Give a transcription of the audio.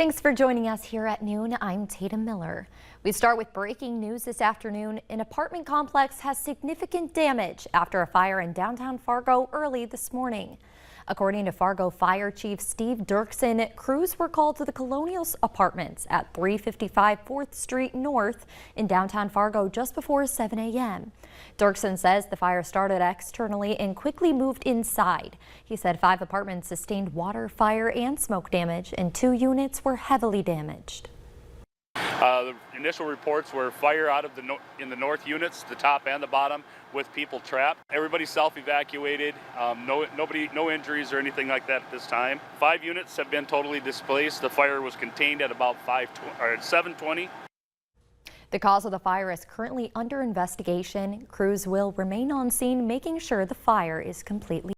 Thanks for joining us here at noon. I'm Tatum Miller. We start with breaking news this afternoon. An apartment complex has significant damage after a fire in downtown Fargo early this morning. According to Fargo Fire Chief Steve Dirksen, crews were called to the Colonial Apartments at 355 4th Street North in downtown Fargo just before 7 a.m. Dirksen says the fire started externally and quickly moved inside. He said 5 apartments sustained water, fire, and smoke damage, and 2 units were heavily damaged. The initial reports were fire out of in the north units, the top and the bottom, with people trapped. Everybody self-evacuated. No injuries or anything like that at this time. 5 units have been totally displaced. The fire was contained at about 7:20. The cause of the fire is currently under investigation. Crews will remain on scene, making sure the fire is completely